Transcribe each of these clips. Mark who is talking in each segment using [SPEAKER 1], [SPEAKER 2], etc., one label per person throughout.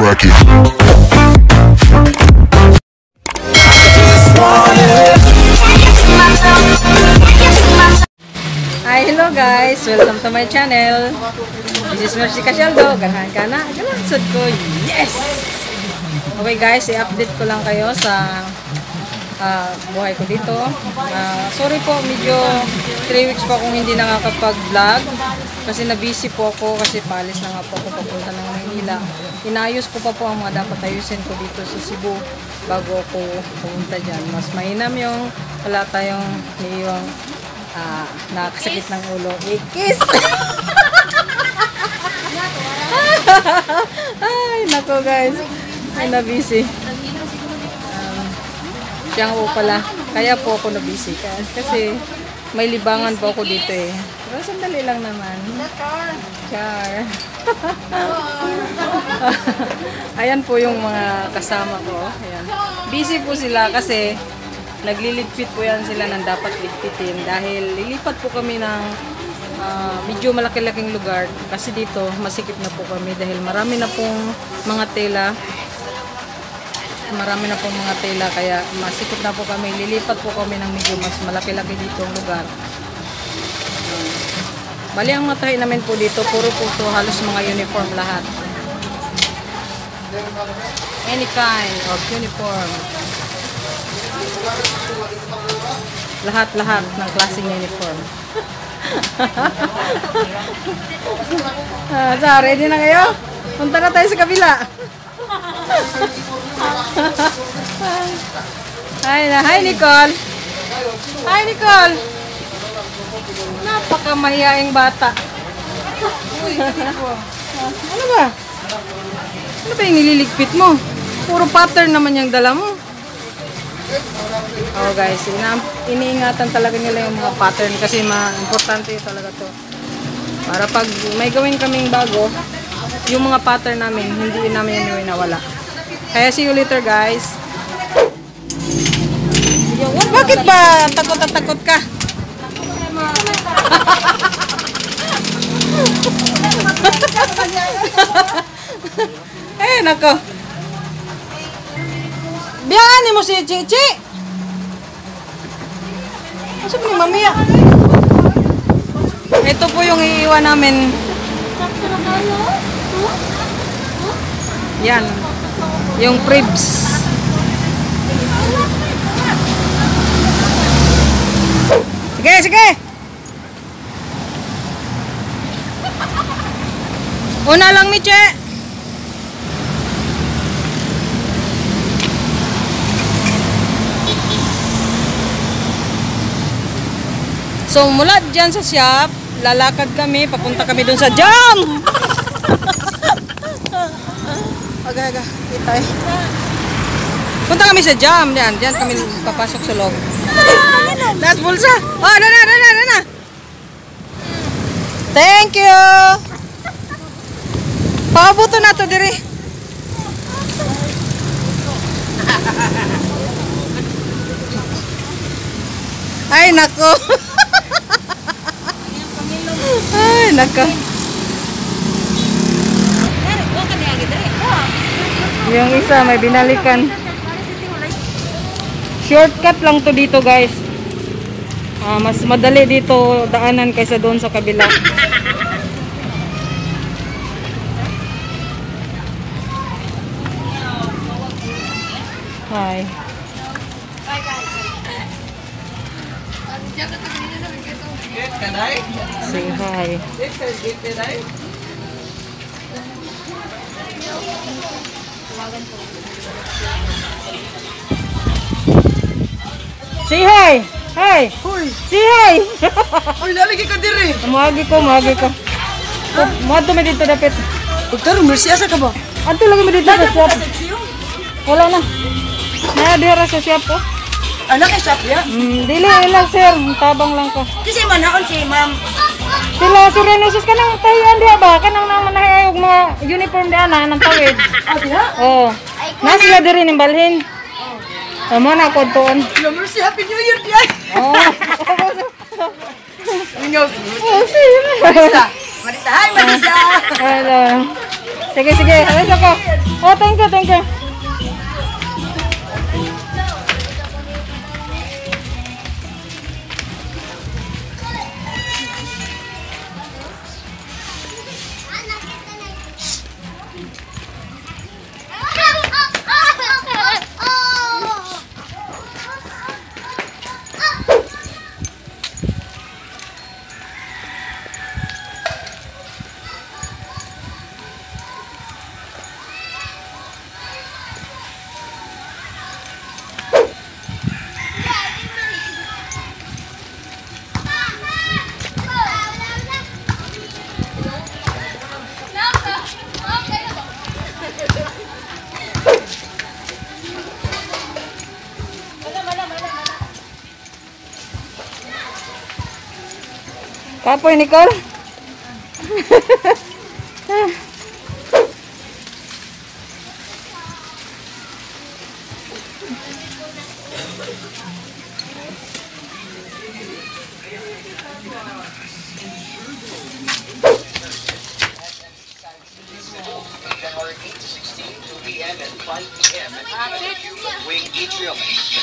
[SPEAKER 1] crack it.
[SPEAKER 2] Hi, hello guys! Welcome to my channel. This is Mercy Casyaldo. Ganahan ka na. Ganahan ko. Yes! Okay guys, i-update ko lang kayo sa buhay ko dito. Sorry po, medyo 3 weeks po akong hindi nakakapag-vlog. Kasi na-busy po ako kasi paalis na nga po ako papunta ng Manila. Inayos ko pa po ang mga dapat ayusin ko dito sa Cebu bago ako pumunta dyan. Mas mainam yung wala tayong yung nakakasakit ng ulo. Ikis! Ay, nako guys. Ay, na-busy. Siya po pala. Kaya po ako na-busy. Kasi may libangan po ako dito eh. Pero sandali lang naman. Char. Ayan po yung mga kasama ko. Ayan. Busy po sila kasi nagliligpit po yan sila ng dapat ligpitin. Dahil lilipat po kami ng medyo malaki-laking lugar. Kasi dito masikip na po kami dahil marami na pong mga tela. Marami na pong mga tela kaya masikip na po kami. Lilipat po kami ng medyo mas malaki-laki dito ang lugar. Bali ang matahi namin po dito, puro po to, halos mga uniform lahat. Any kind of uniform. Lahat-lahat ng klaseng uniform. Ready na kayo? Punta na tayo sa kabila. Hi Nicole. Hi Nicole. Napakamahiyaing bata. Ano ba? Ano ba yung nililigpit mo? Puro pattern naman yung dala mo. Oh guys, iniingatan talaga nila yung mga pattern kasi importante talaga to. Para pag may gawin kaming bago, yung mga pattern namin, hindi namin yun nawala. Kaya see you later guys. Bakit ba takot at takot ka? Eh nako. Biyanin mo si Chichi. Asa ba ni Mamiya? Ito po yung iiwan namin. Yan. Yung cribs. Sige, sige. Una lang, Miche. So, mula dyan sa shop, lalakad kami, papunta kami dun sa jam! Aga, kita eh. Punta kami sa jam, diyan kami papasok sa loob. That's bulsa! Oh, na! Thank you! Pabuto na to diri. Ay, nako! Ay, nako. Yung isa may binalikan. Shortcut lang to dito, guys. Mas madali dito daanan kaysa doon sa kabila. Hi. Say hi. Say hi. Hi. Say hi.
[SPEAKER 3] Uy, lalagi ka diri.
[SPEAKER 2] Mahagi ko. Mato mi dito dapat.
[SPEAKER 3] Doktor, Mercy, asa ka ba?
[SPEAKER 2] Ato lagi mi dito sa shop. Wala na. Dira sa shop ko.
[SPEAKER 3] Anak kay shop ya?
[SPEAKER 2] Dili lang sir, tabang lang ko.
[SPEAKER 3] Kasi manaon si ma'am.
[SPEAKER 2] Sila Surenesis kanang tahian diha ba? Kanang naman na mga uniform diha na nang tawid.
[SPEAKER 3] Diha?
[SPEAKER 2] Oh. Na sila diri ning balhin. Amo na ko tuon.
[SPEAKER 3] Mercy, Happy New Year diya.
[SPEAKER 2] Oh.
[SPEAKER 3] Oh, sige. Marisa. Hi, Marisa.
[SPEAKER 2] Hello. Sige, alis ako. Oh, thank you, thank you. Kapoy, Nicole?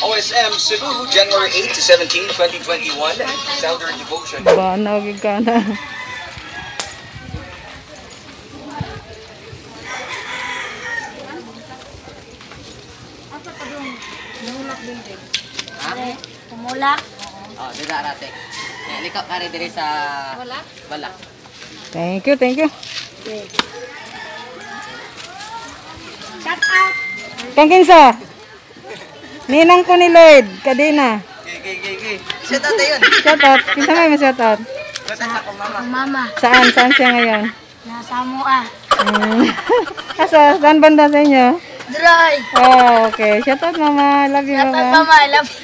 [SPEAKER 1] OSM Cebu, January 8 to 17, 2021. Southern Devotion.
[SPEAKER 2] Banag ka na.
[SPEAKER 3] Kumulak.
[SPEAKER 4] Oh, dida rate. Likap kari diri sa balak.
[SPEAKER 2] Thank you, thank you.
[SPEAKER 3] Shout out.
[SPEAKER 2] Kang kinsa? Ninang ko ni Lloyd, kadina.
[SPEAKER 4] Gigi. Shout out yun.
[SPEAKER 2] Shout out. Kinsa may ma-shout out?
[SPEAKER 3] Mama.
[SPEAKER 2] Saan? Saan siya ngayon?
[SPEAKER 3] Nasa Mua.
[SPEAKER 2] Asa? Saan banda sa inyo?
[SPEAKER 3] Dry.
[SPEAKER 2] Oh, okay. Shout out, Mama. I love you,
[SPEAKER 3] Shout out,
[SPEAKER 2] Mama.
[SPEAKER 3] Mama. I love you.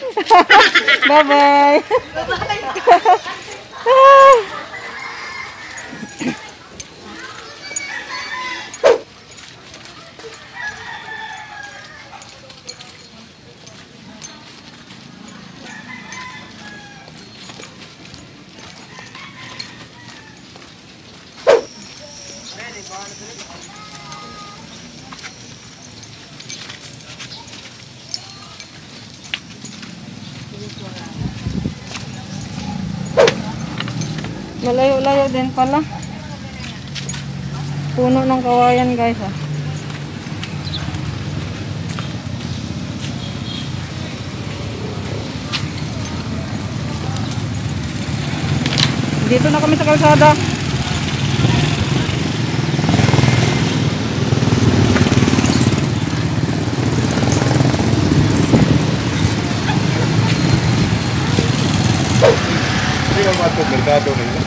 [SPEAKER 2] Bye-bye. Malayo-layo din pala. Puno ng kawayan, guys. Ah. Dito na kami sa kalsada.
[SPEAKER 5] Hindi mo matong-merkado nila.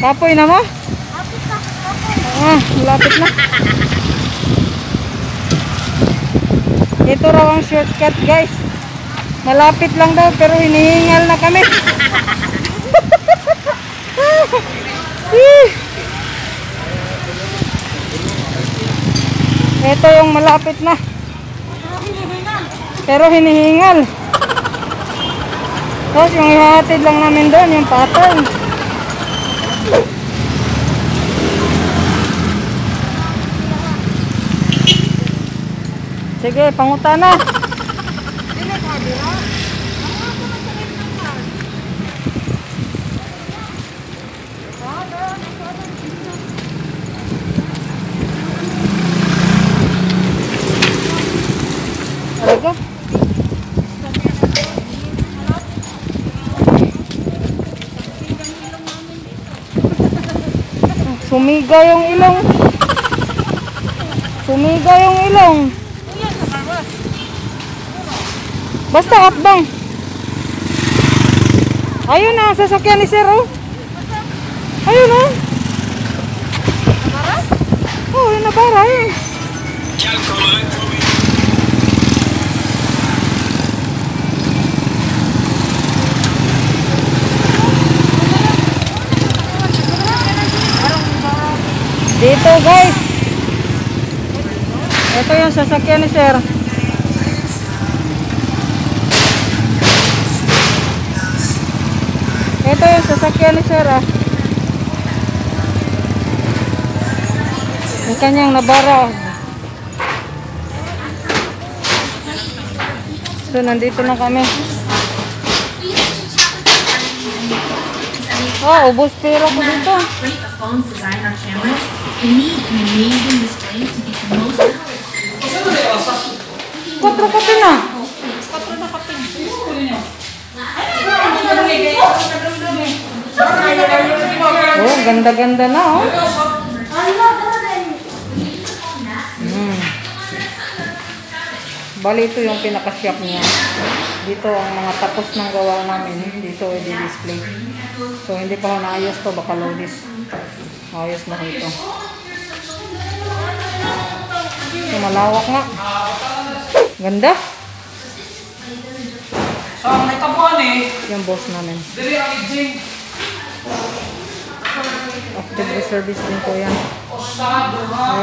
[SPEAKER 2] Kapoy na mo? Ah, malapit na. Ito raw ang shortcut, guys. Malapit lang daw pero hinihingal na kami. Ito yung malapit na. Pero hinihingal. Tapos yung ihahatid lang namin doon, yung pattern. Sige, panguta na. Talaga? Sumiga yung ilong. Sumiga yung ilong. Basta atbang. Ayun na, sasakyan ni Sir, oh. Ayun na. Oh, yun na para, eh. Dito, guys. Ito yung sasakyan ni sir. Ito yung sasakyan ni sir ah. Yung kanyang nabara. So nandito na kami. Oh, ubos pera ko dito.
[SPEAKER 6] Phones designed on cameras, they need an amazing display to get the most out.
[SPEAKER 2] 4 kape na. Oh, ganda-ganda na oh. Bali ito yung pinaka-shop niya. Dito ang mga tapos ng gawa namin. Dito i-display. So hindi pa ako naayos to. Baka lodis. Ayos na ito. So malawak nga. Ganda.
[SPEAKER 7] Sa may tabuan eh.
[SPEAKER 2] Yung boss namin.
[SPEAKER 7] Dili ang ijing.
[SPEAKER 2] Active reservice din po yan.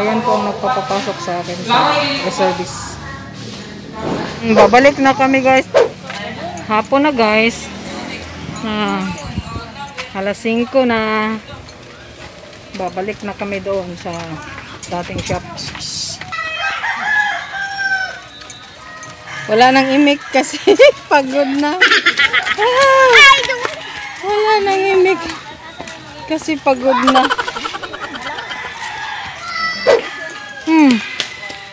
[SPEAKER 2] Ayan po ang nagpapapasok sa akin sa reservice. Babalik na kami guys. Hapon na guys. Alas 5 na. Babalik na kami doon sa dating shop. Wala nang imik kasi pagod na. Wala nang imik kasi pagod na.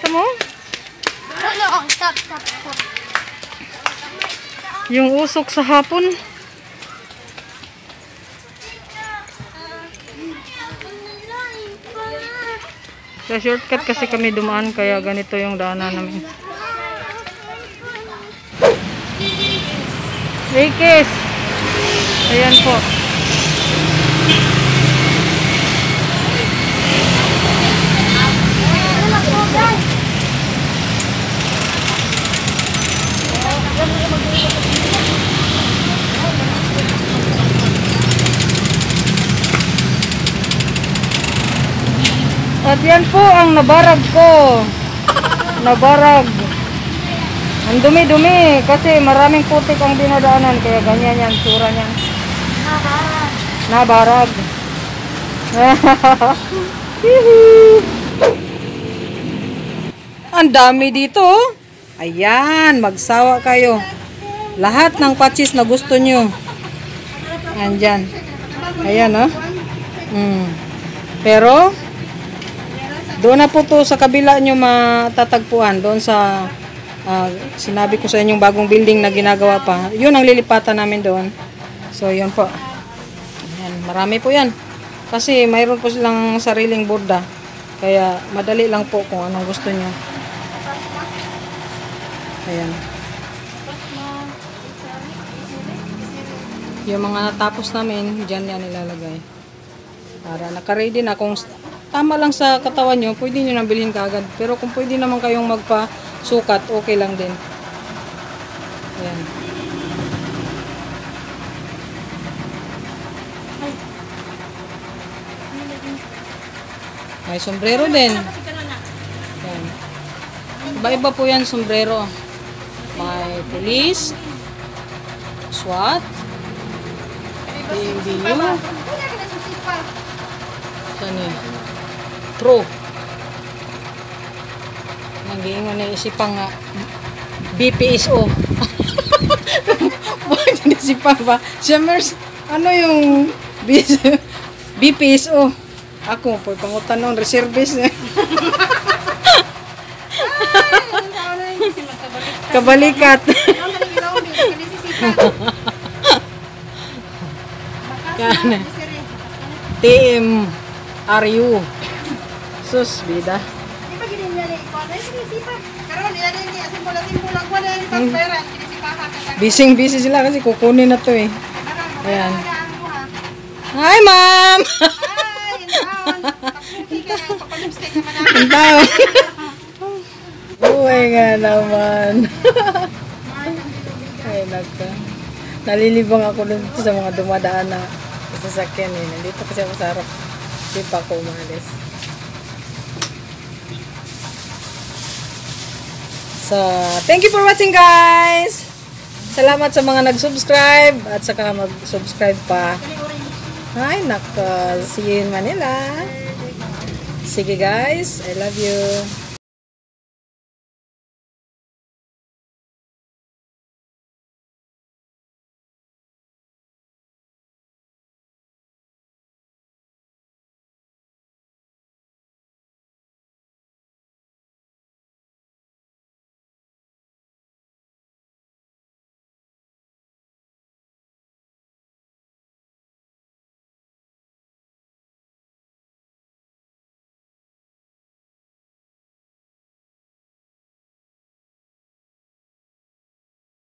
[SPEAKER 2] Tama?
[SPEAKER 3] No, stop.
[SPEAKER 2] Yung usok sa hapon. Sa shortcut kasi kami dumaan kaya ganito yung daanan namin. Rikis! Ayan po. At yan po ang nabarag ko. Nabarag. Ang dumi-dumi kasi maraming putik ang dinadaanan kaya ganyan yan tsura niya. Nabarag. Ang dami dito. Ayan, magsawa kayo. Lahat ng patches na gusto nyo. Andyan. Ayan, oh. Pero doon na po to sa kabila nyo matatagpuan. Doon sa sinabi ko sa inyong bagong building na ginagawa pa. Yun ang lilipatan namin doon. So, yun po. Ayan, marami po yan. Kasi mayroon po silang sariling borda. Kaya madali lang po kung anong gusto nyo. Ayan. Yung mga natapos namin, dyan yan nilalagay. Para naka-ready na. Kung tama lang sa katawan nyo, pwede nyo nang bilhin kaagad. Pero kung pwede naman kayong magpa-sukat, okay lang din. Ayan. May sombrero din. Ayan. Iba-iba po yan sombrero. May police, SWAT, PNBU, saan eh? Pro. Nag-iingon na isipang BPSO. Bakit isipang ba? Siyempre, ano yung BPSO? Ako, po, pangutan ng reservice. Kabalikat. Kana. TM RU. Sus, bida. Busy sila kasi kukunin na to eh. Ayan. Hi, ma'am! Ang tao. Uy nga naman. Ay, nagka. Nalilibang ako dito sa mga dumadaan na sasakyan eh. Nandito kasi ako sa harap. Hindi pa ako umalis. So, thank you for watching guys! Salamat sa mga nag-subscribe at saka mag-subscribe pa. Ay, nako. See you in Manila. Sige guys, I love you.